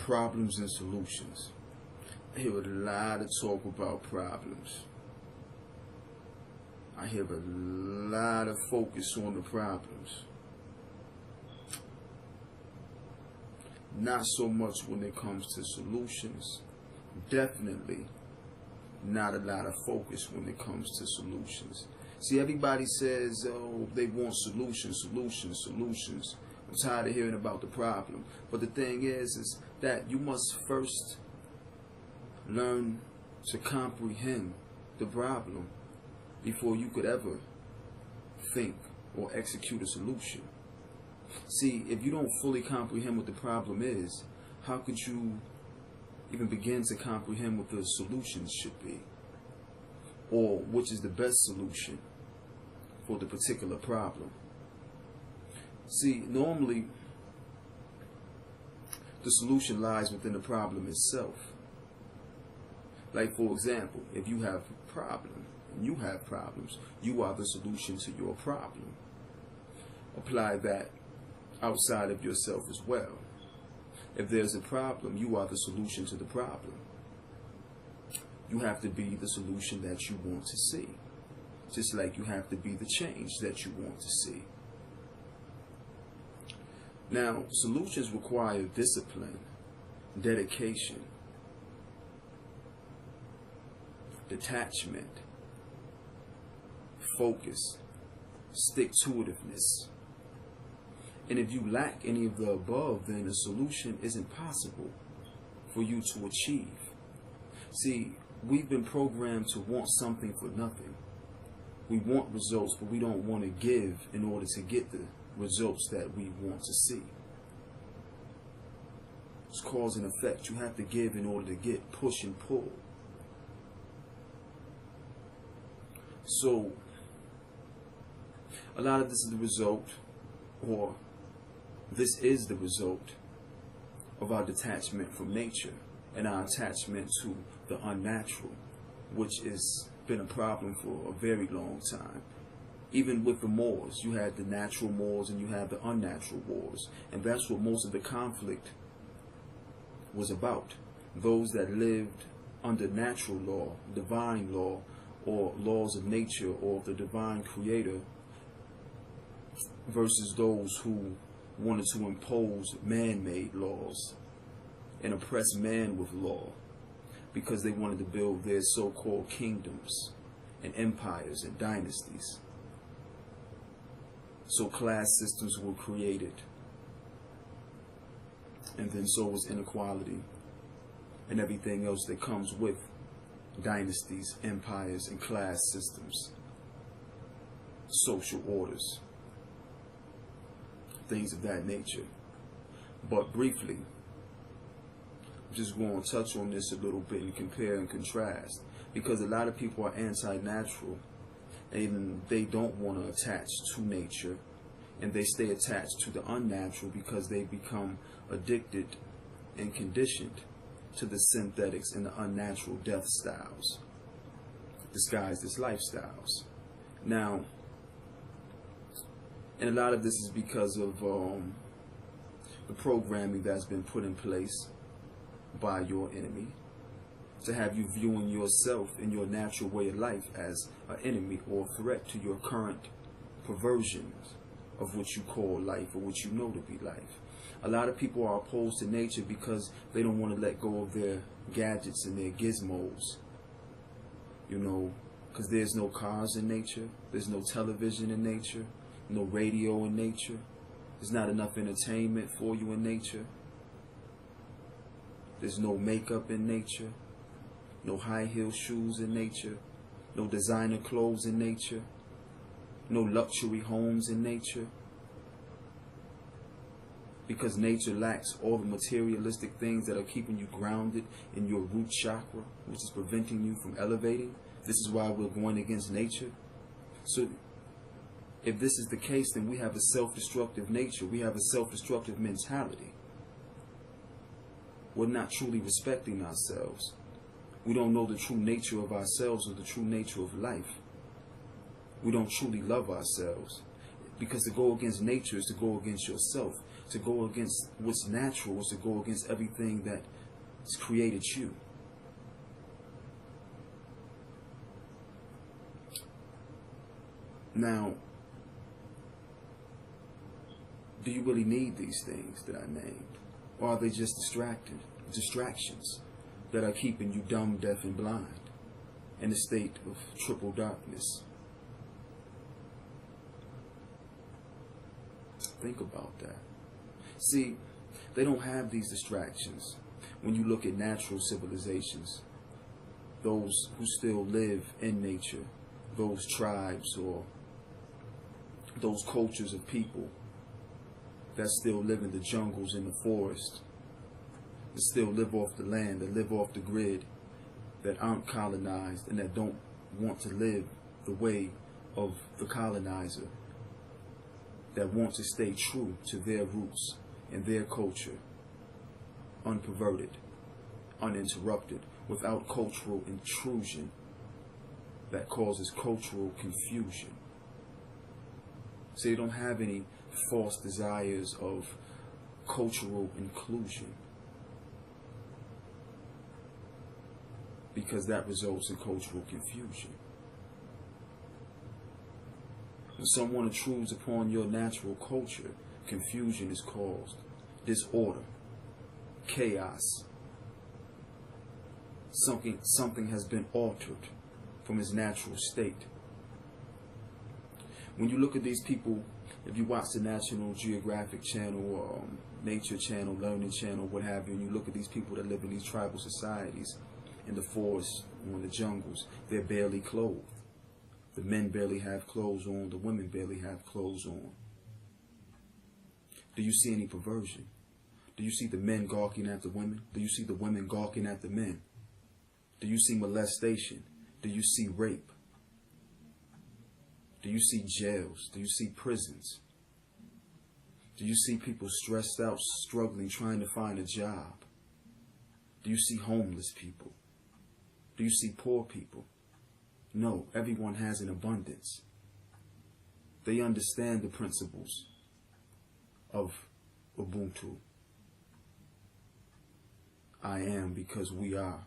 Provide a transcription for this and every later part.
Problems and solutions. I hear a lot of talk about problems. I hear a lot of focus on the problems. Not so much when it comes to solutions. Definitely not a lot of focus when it comes to solutions. See, everybody says, oh, they want solutions. I'm tired of hearing about the problem. But the thing is that you must first learn to comprehend the problem before you could ever think or execute a solution. See, if you don't fully comprehend what the problem is, how could you even begin to comprehend what the solutions should be? Or which is the best solution for the particular problem? See, normally the solution lies within the problem itself. Like, for example, if you have a problem and you have problems, you are the solution to your problem. Apply that outside of yourself as well. If there's a problem, you are the solution to the problem. You have to be the solution that you want to see. Just like you have to be the change that you want to see. Now, solutions require discipline, dedication, detachment, focus, stick-to-itiveness. And if you lack any of the above, then a solution isn't possible for you to achieve. See, we've been programmed to want something for nothing. We want results, but we don't want to give in order to get the results that we want to see. It's cause and effect. You have to give in order to get, push and pull. So, a lot of this is the result, or this is the result of our detachment from nature and our attachment to the unnatural, which has been a problem for a very long time. Even with the Moors, you had the natural Moors and you had the unnatural wars, and that's what most of the conflict was about. Those that lived under natural law, divine law, or laws of nature or the divine creator, versus those who wanted to impose man-made laws and oppress man with law because they wanted to build their so-called kingdoms and empires and dynasties. So class systems were created, and then so was inequality and everything else that comes with dynasties, empires, and class systems, social orders, things of that nature. But briefly, I'm just going to touch on this a little bit and compare and contrast, because a lot of people are anti-natural and they don't want to attach to nature, and they stay attached to the unnatural because they become addicted and conditioned to the synthetics and the unnatural death styles disguised as lifestyles. Now, and a lot of this is because of the programming that's been put in place by your enemy to have you viewing yourself and your natural way of life as an enemy or a threat to your current perversions of what you call life or what you know to be life. A lot of people are opposed to nature because they don't want to let go of their gadgets and their gizmos. You know, because there's no cars in nature, there's no television in nature, no radio in nature, there's not enough entertainment for you in nature, there's no makeup in nature, no high heel shoes in nature, no designer clothes in nature, no luxury homes in nature. Because nature lacks all the materialistic things that are keeping you grounded in your root chakra, which is preventing you from elevating. This is why we're going against nature. So if this is the case, then we have a self-destructive nature. We have a self-destructive mentality. We're not truly respecting ourselves. We don't know the true nature of ourselves or the true nature of life. We don't truly love ourselves. Because to go against nature is to go against yourself. To go against what's natural is to go against everything that has created you. Now, do you really need these things that I named? Or are they just distractions that are keeping you dumb, deaf, and blind in a state of triple darkness? Think about that. See, they don't have these distractions when you look at natural civilizations. Those who still live in nature, those tribes or those cultures of people that still live in the jungles, in the forest, that still live off the land, that live off the grid, that aren't colonized and that don't want to live the way of the colonizer, that want to stay true to their roots and their culture, unperverted, uninterrupted, without cultural intrusion that causes cultural confusion. So they don't have any false desires of cultural inclusion, because that results in cultural confusion. When someone intrudes upon your natural culture, confusion is caused, disorder, chaos. Something has been altered from its natural state. When you look at these people, if you watch the National Geographic Channel or Nature Channel, Learning Channel, what have you, and you look at these people that live in these tribal societies, in the forests or in the jungles, they're barely clothed. The men barely have clothes on. The women barely have clothes on. Do you see any perversion? Do you see the men gawking at the women? Do you see the women gawking at the men? Do you see molestation? Do you see rape? Do you see jails? Do you see prisons? Do you see people stressed out, struggling, trying to find a job? Do you see homeless people? Do you see poor people? No, everyone has an abundance. They understand the principles of Ubuntu. I am because we are.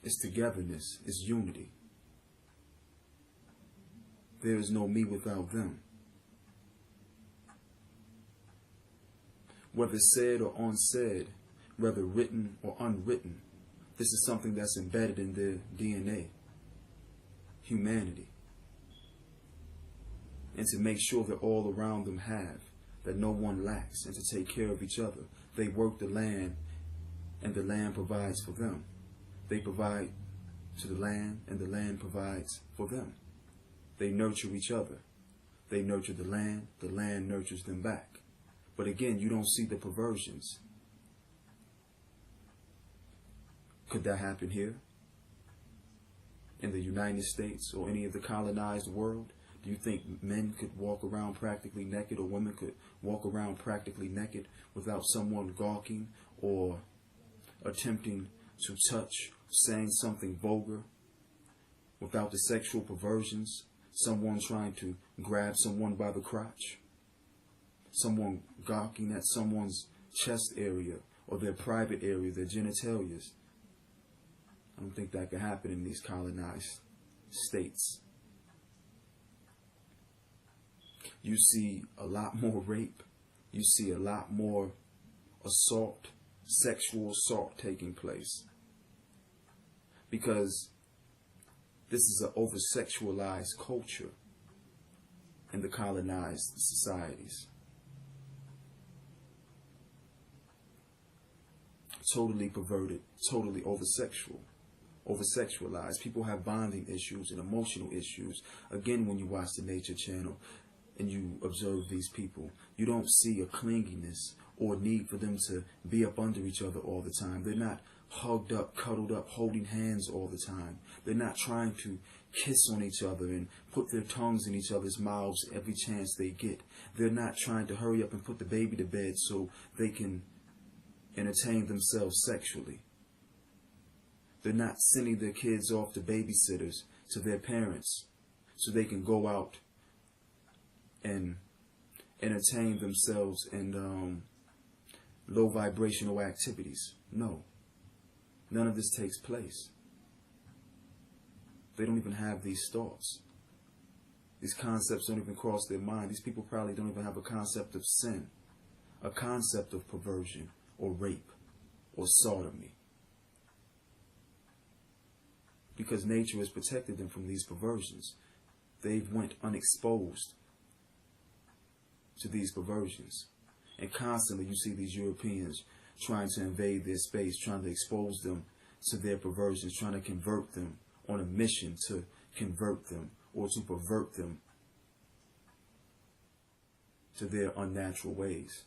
It's togetherness, it's unity. There is no me without them. Whether said or unsaid, whether written or unwritten, this is something that's embedded in their DNA, humanity. And to make sure that all around them have, that no one lacks, and to take care of each other. They work the land, and the land provides for them. They provide to the land, and the land provides for them. They nurture each other. They nurture the land nurtures them back. But again, you don't see the perversions. Could that happen here? In the United States or any of the colonized world? Do you think men could walk around practically naked, or women could walk around practically naked without someone gawking or attempting to touch, saying something vulgar, without the sexual perversions, someone trying to grab someone by the crotch, someone gawking at someone's chest area or their private area, their genitalia? I don't think that could happen in these colonized states. You see a lot more rape. You see a lot more assault, sexual assault taking place. Because this is an over-sexualized culture in the colonized societies. Totally perverted, totally over-sexualized. People have bonding issues and emotional issues. Again, when you watch the Nature Channel and you observe these people, you don't see a clinginess or need for them to be up under each other all the time. They're not hugged up, cuddled up, holding hands all the time. They're not trying to kiss on each other and put their tongues in each other's mouths every chance they get. They're not trying to hurry up and put the baby to bed so they can entertain themselves sexually. They're not sending their kids off to babysitters to their parents so they can go out and entertain themselves in low vibrational activities. No. None of this takes place. They don't even have these thoughts. These concepts don't even cross their mind. These people probably don't even have a concept of sin, a concept of perversion or rape or sodomy. Because nature has protected them from these perversions. They've went unexposed to these perversions. And constantly you see these Europeans trying to invade their space, trying to expose them to their perversions, trying to convert them, on a mission to convert them or to pervert them to their unnatural ways.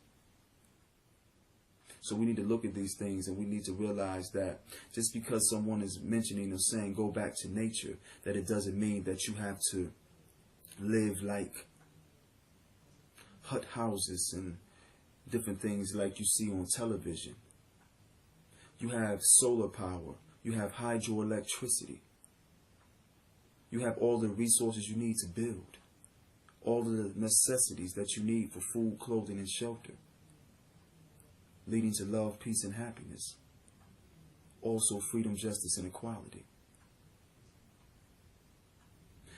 So we need to look at these things, and we need to realize that just because someone is mentioning or saying go back to nature, that it doesn't mean that you have to live like hut houses and different things like you see on television. You have solar power. You have hydroelectricity. You have all the resources you need to build. All of the necessities that you need for food, clothing, and shelter. Leading to love, peace, and happiness. Also freedom, justice, and equality.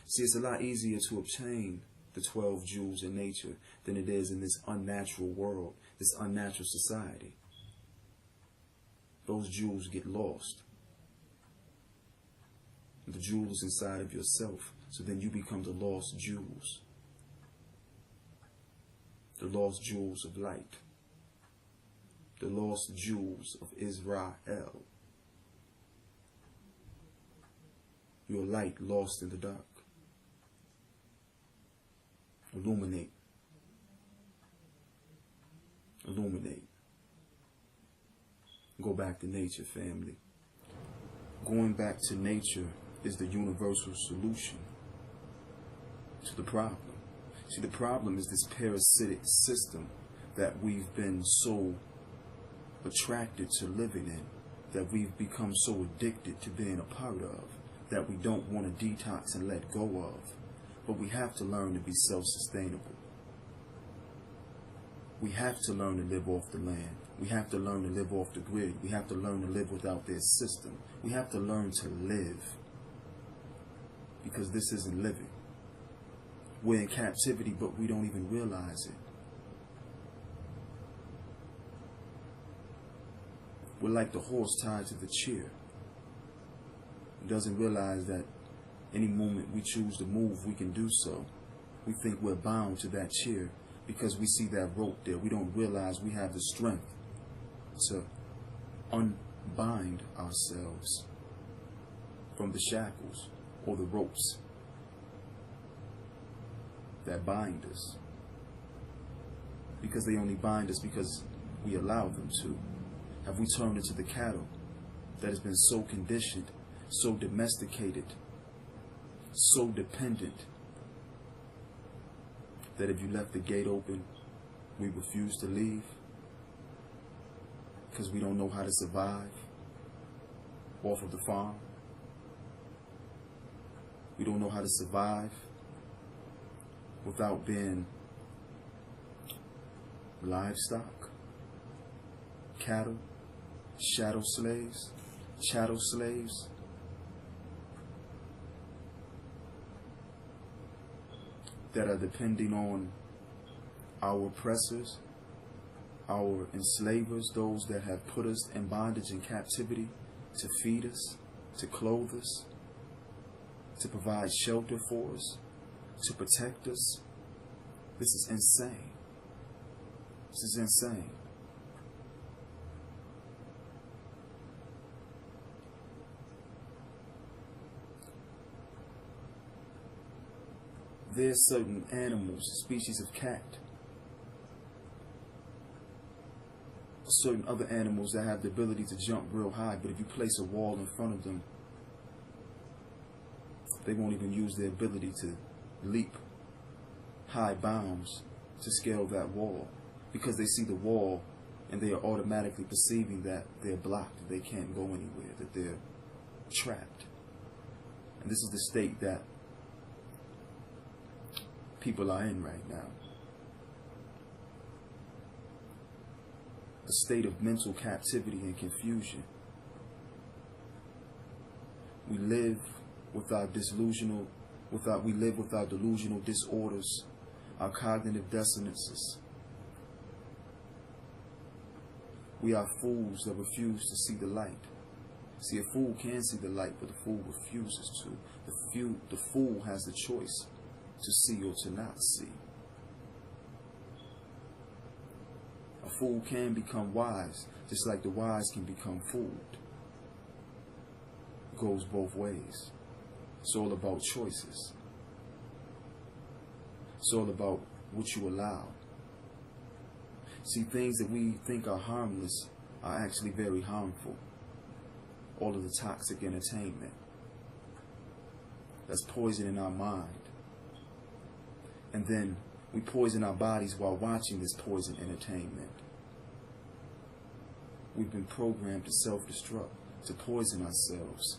See, it's a lot easier to obtain the 12 jewels in nature than it is in this unnatural world, this unnatural society. Those jewels get lost. The jewel is inside of yourself, so then you become the lost jewels. The lost jewels of light. The lost jewels of Israel. Your light lost in the dark. Illuminate. Illuminate. Go back to nature, family. Going back to nature is the universal solution to the problem. See, the problem is this parasitic system that we've been so attracted to living in, that we've become so addicted to being a part of, that we don't want to detox and let go of. But we have to learn to be self-sustainable. We have to learn to live off the land. We have to learn to live off the grid. We have to learn to live without their system. We have to learn to live. Because this isn't living. We're in captivity, but we don't even realize it. We're like the horse tied to the chair. He doesn't realize that any moment we choose to move, we can do so. We think we're bound to that chair because we see that rope there. We don't realize we have the strength to unbind ourselves from the shackles or the ropes that bind us. Because they only bind us because we allow them to. Have we turned into the cattle that has been so conditioned, so domesticated, so dependent, that if you left the gate open, we refuse to leave because we don't know how to survive off of the farm? We don't know how to survive without being livestock, cattle, chattel slaves, that are depending on our oppressors, our enslavers, those that have put us in bondage and captivity to feed us, to clothe us, to provide shelter for us, to protect us. This is insane. This is insane. There's certain animals, species of cat, certain other animals that have the ability to jump real high, but if you place a wall in front of them, they won't even use their ability to leap high bounds to scale that wall, because they see the wall and they are automatically perceiving that they're blocked, that they can't go anywhere, that they're trapped. And this is the state that people are in right now. A state of mental captivity and confusion. We live with our delusional disorders, our cognitive dissonances. We are fools that refuse to see the light. See, a fool can see the light, but the fool refuses to. The fool has the choice to see or to not see. A fool can become wise, just like the wise can become fooled. It goes both ways. It's all about choices. It's all about what you allow. See, things that we think are harmless are actually very harmful. All of the toxic entertainment that's poisoning our mind. And then we poison our bodies while watching this poison entertainment. We've been programmed to self-destruct, to poison ourselves.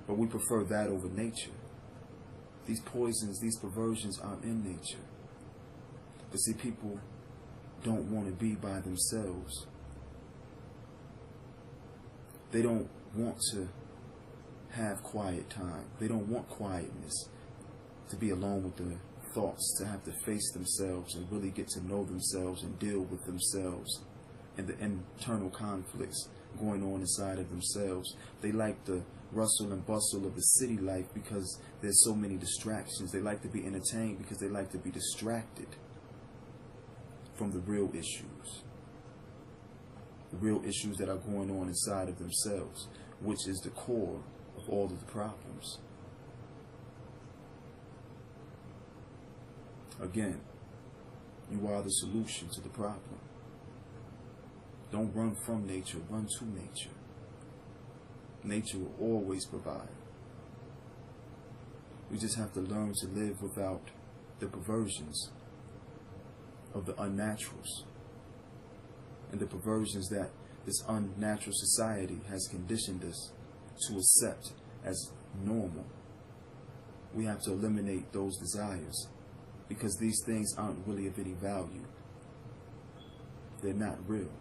But we prefer that over nature. These poisons, these perversions are in nature. But see, people don't want to be by themselves. They don't want to have quiet time. They don't want quietness, to be alone with their thoughts, to have to face themselves and really get to know themselves and deal with themselves and the internal conflicts going on inside of themselves. They like the rustle and bustle of the city life because there's so many distractions. They like to be entertained because they like to be distracted from the real issues. The real issues that are going on inside of themselves, which is the core of all of the problems. Again, you are the solution to the problem. Don't run from nature, run to nature. Nature will always provide. We just have to learn to live without the perversions of the unnaturals and the perversions that this unnatural society has conditioned us to accept as normal. We have to eliminate those desires because these things aren't really of any value. They're not real.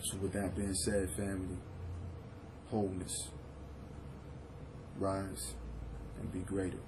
So with that being said, family, wholeness, rise and be greater.